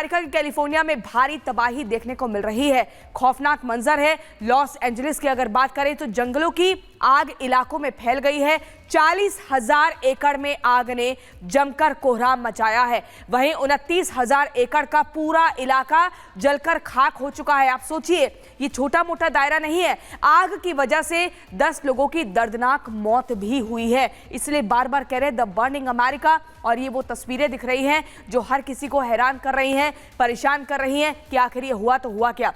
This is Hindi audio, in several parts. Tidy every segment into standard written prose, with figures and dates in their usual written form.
अमेरिका के कैलिफोर्निया में भारी तबाही देखने को मिल रही है। खौफनाक मंजर है। लॉस एंजलिस की अगर बात करें तो जंगलों की आग इलाकों में फैल गई है। 40,000 एकड़ में आग ने जमकर कोहराम मचाया है। वहीं 29,000 एकड़ का पूरा इलाका जलकर खाक हो चुका है। आप सोचिए, ये छोटा मोटा दायरा नहीं है। आग की वजह से 10 लोगों की दर्दनाक मौत भी हुई है। इसलिए बार बार कह रहे हैं द बर्निंग अमेरिका। और ये वो तस्वीरें दिख रही हैं जो हर किसी को हैरान कर रही हैं, परेशान कर रही हैं कि आखिर ये हुआ तो हुआ क्या।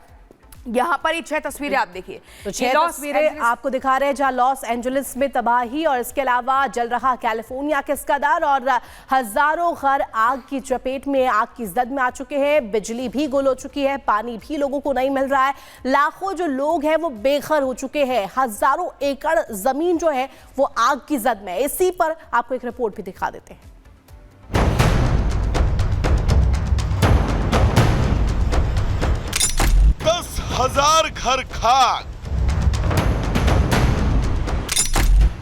यहाँ पर ही 6 तस्वीरें आप देखिए, तो 6 तस्वीरें आपको दिखा रहे हैं जहाँ लॉस एंजलिस में तबाही और इसके अलावा जल रहा कैलिफोर्निया किस कदर, और हजारों घर आग की चपेट में, आग की जद में आ चुके हैं। बिजली भी गुल हो चुकी है, पानी भी लोगों को नहीं मिल रहा है। लाखों जो लोग हैं वो बेघर हो चुके हैं। हजारों एकड़ जमीन जो है वो आग की जद में। इसी पर आपको एक रिपोर्ट भी दिखा देते हैं। 10,000 घर खाक,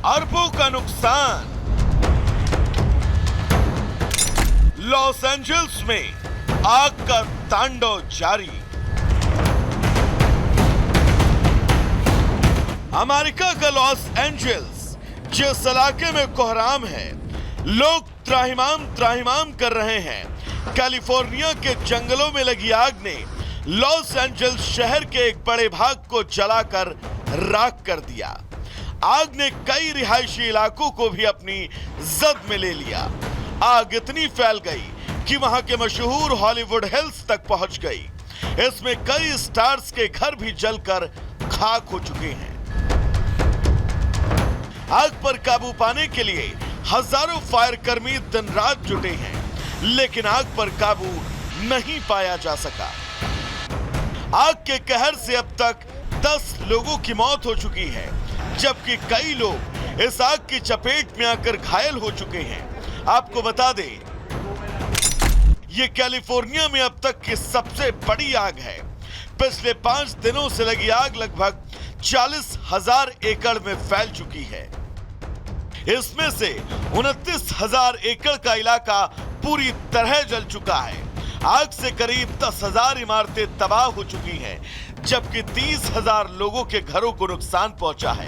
अरबों का नुकसान। लॉस एंजल्स में आग का तांडव जारी। अमेरिका का लॉस एंजल्स जिस इलाके में कोहराम है, लोग त्राहिमाम कर रहे हैं। कैलिफोर्निया के जंगलों में लगी आग ने लॉस एंजल्स शहर के एक बड़े भाग को जलाकर राख कर दिया। आग ने कई रिहायशी इलाकों को भी अपनी जद में ले लिया। आग इतनी फैल गई कि वहां के मशहूर हॉलीवुड हिल्स तक पहुंच गई। इसमें कई स्टार्स के घर भी जलकर खाक हो चुके हैं। आग पर काबू पाने के लिए हजारों फायर कर्मी दिन रात जुटे हैं, लेकिन आग पर काबू नहीं पाया जा सका। आग के कहर से अब तक 10 लोगों की मौत हो चुकी है, जबकि कई लोग इस आग की चपेट में आकर घायल हो चुके हैं। आपको बता दें, ये कैलिफोर्निया में अब तक की सबसे बड़ी आग है। पिछले 5 दिनों से लगी आग लगभग 40,000 एकड़ में फैल चुकी है। इसमें से 29,000 एकड़ का इलाका पूरी तरह जल चुका है। आग से करीब 10,000 इमारतें तबाह हो चुकी हैं, जबकि 30,000 लोगों के घरों को नुकसान पहुंचा है।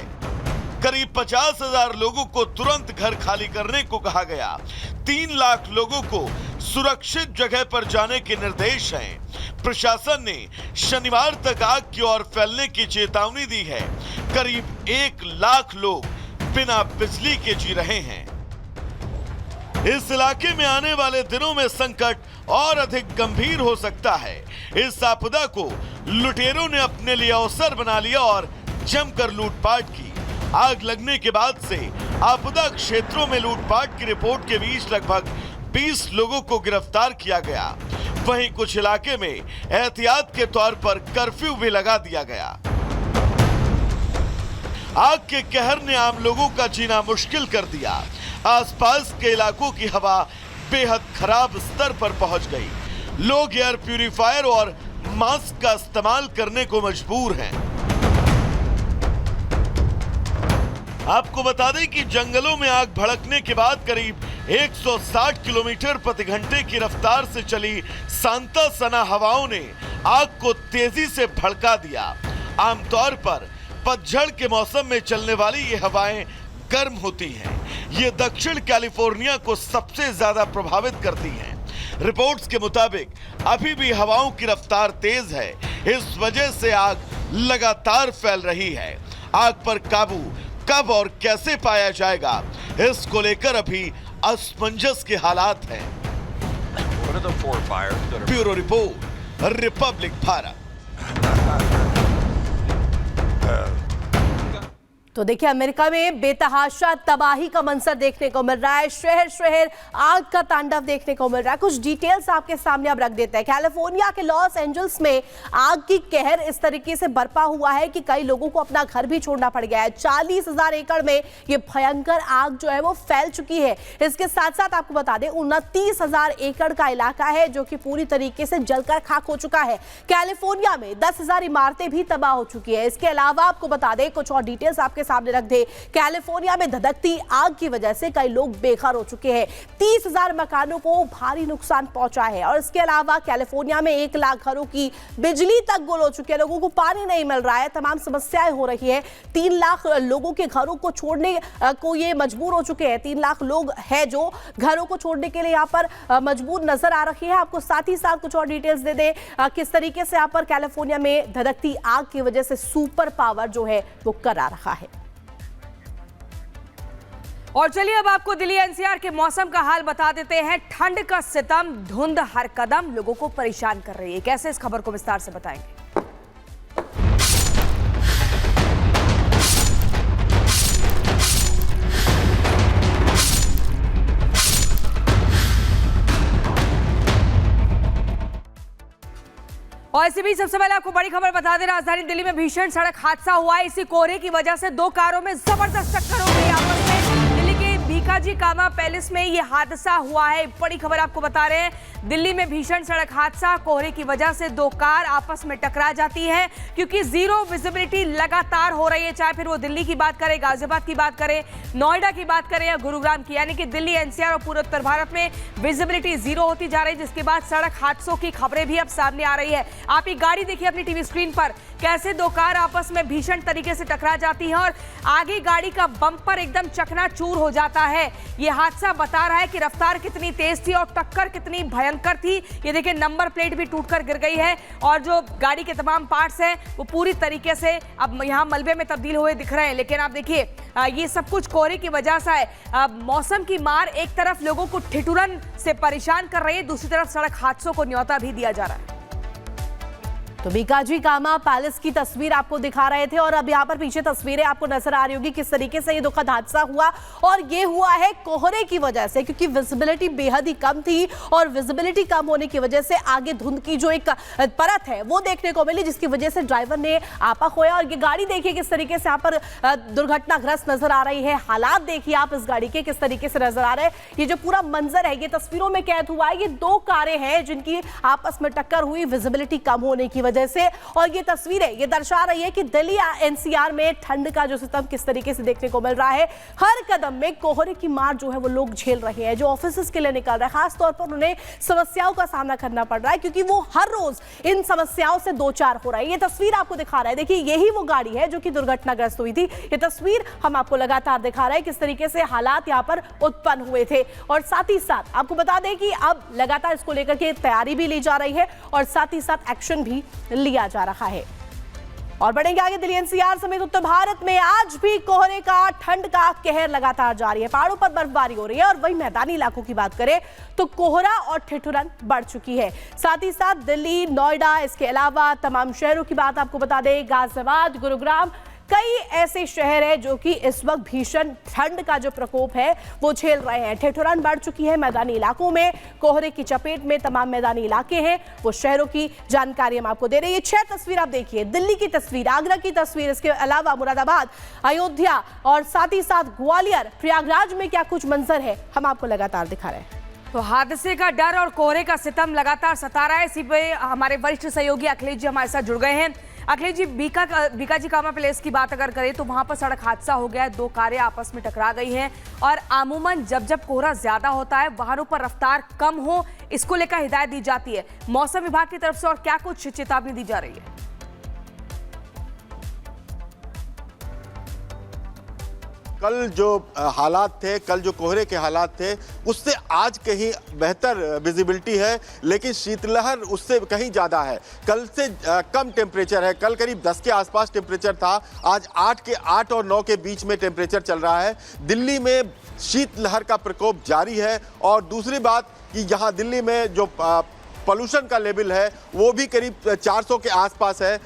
करीब 50,000 लोगों को तुरंत घर खाली करने को कहा गया। 3 लाख लोगों को सुरक्षित जगह पर जाने के निर्देश हैं। प्रशासन ने शनिवार तक आग की ओर फैलने की चेतावनी दी है। करीब 1 लाख लोग बिना बिजली के जी रहे हैं। इस इलाके में आने वाले दिनों में संकट और अधिक गंभीर हो सकता है। इस आपदा को लुटेरों ने अपने लिए अवसर बना लिया और जमकर लूटपाट की। आग लगने के बाद से आपदा क्षेत्रों में लूटपाट की रिपोर्ट के बीच लगभग 20 लोगों को गिरफ्तार किया गया। वहीं कुछ इलाके में एहतियात के तौर पर कर्फ्यू भी लगा दिया गया। आग के कहर ने आम लोगों का जीना मुश्किल कर दिया। आसपास के इलाकों की हवा बेहद खराब स्तर पर पहुंच गई। लोग एयर प्यूरिफायर और मास्क का इस्तेमाल करने को मजबूर हैं। आपको बता दें कि जंगलों में आग भड़कने के बाद करीब 160 किलोमीटर प्रति घंटे की रफ्तार से चली सांता सना हवाओं ने आग को तेजी से भड़का दिया। आमतौर पर पतझड़ के मौसम में चलने वाली ये हवाएं गर्म होती हैं। ये दक्षिण कैलिफोर्निया को सबसे ज्यादा प्रभावित करती हैं। रिपोर्ट्स के मुताबिक अभी भी हवाओं की रफ्तार तेज है। इस वजह से आग लगातार फैल रही है। आग पर काबू कब और कैसे पाया जाएगा, इसको लेकर अभी असमंजस के हालात हैं। Bureau report, Republic Bharat. तो देखिए, अमेरिका में बेतहाशा तबाही का मंजर देखने को मिल रहा है। शहर शहर आग का तांडव देखने को मिल रहा है। कुछ डिटेल्स आपके सामने अब रख देते हैं। कैलिफोर्निया के लॉस एंजल्स में आग की कहर इस तरीके से बरपा हुआ है कि कई लोगों को अपना घर भी छोड़ना पड़ गया है। 40,000 एकड़ में ये भयंकर आग जो है वो फैल चुकी है। इसके साथ साथ आपको बता दें 29,000 एकड़ का इलाका है जो कि पूरी तरीके से जलकर खाक हो चुका है। कैलिफोर्निया में 10,000 इमारतें भी तबाह हो चुकी है। इसके अलावा आपको बता दें कुछ और डिटेल्स आपके आपके सामने रख दे। कैलिफोर्निया में धधकती आग की वजह से कई लोग बेघर हो चुके हैं। 30,000 मकानों को भारी नुकसान पहुंचा है और इसके अलावा कैलिफोर्निया में 1 लाख घरों की बिजली तक गुल हो चुकी है। लोगों को पानी नहीं मिल रहा है, तमाम समस्याएं हो रही है। 3 लाख लोगों के घरों को छोड़ने को ये मजबूर हो चुके हैं। 3 लाख लोग हैं जो घरों को छोड़ने के लिए यहाँ पर मजबूर नजर आ रही है। आपको साथ ही साथ कुछ और डिटेल्स दे दें किस तरीके से यहाँ पर कैलिफोर्निया में धधकती आग की वजह से सुपर पावर जो है वो करा रहा है। और चलिए अब आपको दिल्ली एनसीआर के मौसम का हाल बता देते हैं। ठंड का सितम, धुंध हर कदम लोगों को परेशान कर रही है। कैसे, इस खबर को विस्तार से बताएंगे। और इसी बीच सबसे पहले आपको बड़ी खबर बता दें, राजधानी दिल्ली में भीषण सड़क हादसा हुआ है। इसी कोहरे की वजह से 2 कारों में जबरदस्त टक्कर हो गई आपस में। दिल्ली के बीकाजी कामा पैलेस में यह हादसा हुआ है। बड़ी खबर आपको बता रहे हैं, दिल्ली में भीषण सड़क हादसा, कोहरे की वजह से 2 कार आपस में टकरा जाती है क्योंकि जीरो विजिबिलिटी लगातार हो रही है। चाहे फिर वो दिल्ली की बात करें, गाजियाबाद की बात करें, नोएडा की बात करें या गुरुग्राम की, यानी कि दिल्ली एनसीआर और पूरे उत्तर भारत में विजिबिलिटी जीरो होती जा रही है, जिसके बाद सड़क हादसों की खबरें भी अब सामने आ रही है। आप ये गाड़ी देखिए अपनी टीवी स्क्रीन पर, कैसे 2 कार आपस में भीषण तरीके से टकरा जाती हैं और आगे गाड़ी का बम्पर एकदम चकनाचूर हो जाता है। ये हादसा बता रहा है कि रफ्तार कितनी तेज थी और टक्कर कितनी भयंकर थी। ये देखिए नंबर प्लेट भी टूटकर गिर गई है और जो गाड़ी के तमाम पार्ट्स हैं वो पूरी तरीके से अब यहाँ मलबे में तब्दील हुए दिख रहे हैं। लेकिन आप देखिए ये सब कुछ कोहरे की वजह से है। मौसम की मार एक तरफ लोगों को ठिठुरन से परेशान कर रही है, दूसरी तरफ सड़क हादसों को न्योता भी दिया जा रहा है। तो बीकाजी कामा पैलेस की तस्वीर आपको दिखा रहे थे और अब यहाँ पर पीछे तस्वीरें आपको नजर आ रही होगी किस तरीके से ये दुखद हादसा हुआ। और ये हुआ है कोहरे की वजह से, क्योंकि विजिबिलिटी बेहद ही कम थी और विजिबिलिटी कम होने की वजह से आगे धुंध की जो एक परत है वो देखने को मिली, जिसकी वजह से ड्राइवर ने आपा खोया। और ये गाड़ी देखिए किस तरीके से यहाँ पर दुर्घटनाग्रस्त नजर आ रही है। हालात देखिए आप इस गाड़ी के किस तरीके से नजर आ रहे हैं। ये जो पूरा मंजर है ये तस्वीरों में कैद हुआ है। ये 2 कारें हैं जिनकी आपस में टक्कर हुई विजिबिलिटी कम होने की वजह से। और ये तस्वीरें ये दर्शा रही है कि दिल्ली एनसीआर में ठंड का जो सिस्टम किस तरीके से देखने को मिल रहा है। हर कदम में कोहरे की मार जो है वो लोग झेल रहे हैं। जो ऑफिस के लिए निकल रहे हैं खासतौर पर उन्हें समस्याओं का सामना करना पड़ रहा है, क्योंकि वो हर रोज इन समस्याओं से 2-4 हो रहा है। ये तस्वीर आपको दिखा रहा है, देखिए यही वो गाड़ी है जो कि दुर्घटनाग्रस्त हुई थी। ये तस्वीर हम आपको लगातार दिखा रहे हैं किस तरीके से हालात यहाँ पर उत्पन्न हुए थे। और साथ ही साथ आपको बता दें कि अब लगातार इसको लेकर के तैयारी भी ली जा रही है और साथ ही साथ एक्शन भी लिया जा रहा है। और बढ़ेंगे आगे, दिल्ली एनसीआर समेत उत्तर भारत में आज भी कोहरे का, ठंड का कहर लगातार जारी है। पहाड़ों पर बर्फबारी हो रही है और वहीं मैदानी इलाकों की बात करें तो कोहरा और ठिठुरन बढ़ चुकी है। साथ ही साथ दिल्ली, नोएडा, इसके अलावा तमाम शहरों की बात आपको बता दें, गाजियाबाद, गुरुग्राम, कई ऐसे शहर हैं जो कि इस वक्त भीषण ठंड का जो प्रकोप है वो झेल रहे हैं। ठिठुरन बढ़ चुकी है मैदानी इलाकों में, कोहरे की चपेट में तमाम मैदानी इलाके हैं। वो शहरों की जानकारी हम आपको दे रहे हैं। ये 6 तस्वीर आप देखिए, दिल्ली की तस्वीर, आगरा की तस्वीर, इसके अलावा मुरादाबाद, अयोध्या और साथ ही साथ ग्वालियर, प्रयागराज में क्या कुछ मंजर है हम आपको लगातार दिखा रहे हैं। तो हादसे का डर और कोहरे का सितम लगातार सता रहा है। इसी पे हमारे वरिष्ठ सहयोगी अखिलेश जी हमारे साथ जुड़ गए हैं। अखिलेश जी, बीकाजी कामा पैलेस की बात अगर करें तो वहां पर सड़क हादसा हो गया है, 2 कारें आपस में टकरा गई हैं और अमूमन जब कोहरा ज्यादा होता है वाहनों पर रफ्तार कम हो, इसको लेकर हिदायत दी जाती है मौसम विभाग की तरफ से, और क्या कुछ चेतावनी दी जा रही है? कल जो हालात थे, कल जो कोहरे के हालात थे उससे आज कहीं बेहतर विजिबिलिटी है, लेकिन शीतलहर उससे कहीं ज़्यादा है। कल से कम टेम्परेचर है, कल करीब 10 के आसपास टेम्परेचर था, आज 8 और 9 के बीच में टेम्परेचर चल रहा है। दिल्ली में शीतलहर का प्रकोप जारी है। और दूसरी बात कि यहाँ दिल्ली में जो पोल्यूशन का लेवल है वो भी करीब 400 के आसपास है।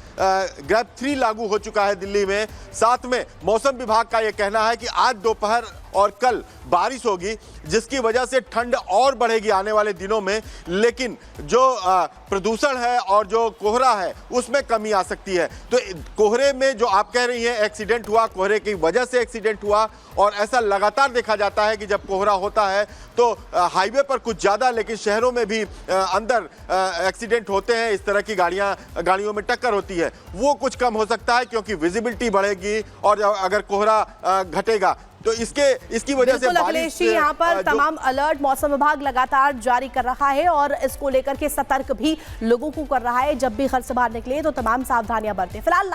ग्रेड 3 लागू हो चुका है दिल्ली में। साथ में मौसम विभाग का ये कहना है कि आज दोपहर और कल बारिश होगी, जिसकी वजह से ठंड और बढ़ेगी आने वाले दिनों में। लेकिन जो प्रदूषण है और जो कोहरा है उसमें कमी आ सकती है। तो कोहरे में जो आप कह रही हैं एक्सीडेंट हुआ, कोहरे की वजह से एक्सीडेंट हुआ, और ऐसा लगातार देखा जाता है कि जब कोहरा होता है तो हाईवे पर कुछ ज़्यादा, लेकिन शहरों में भी अंदर एक्सीडेंट होते हैं। इस तरह की गाड़ियों में टक्कर होती है, वो कुछ कम हो सकता है क्योंकि विजिबिलिटी बढ़ेगी और अगर कोहरा घटेगा तो इसकी वजह से अखिलेश जी, यहाँ पर तमाम अलर्ट मौसम विभाग लगातार जारी कर रहा है और इसको लेकर के सतर्क भी लोगों को कर रहा है। जब भी घर से बाहर निकले तो तमाम सावधानियां बरतें। फिलहाल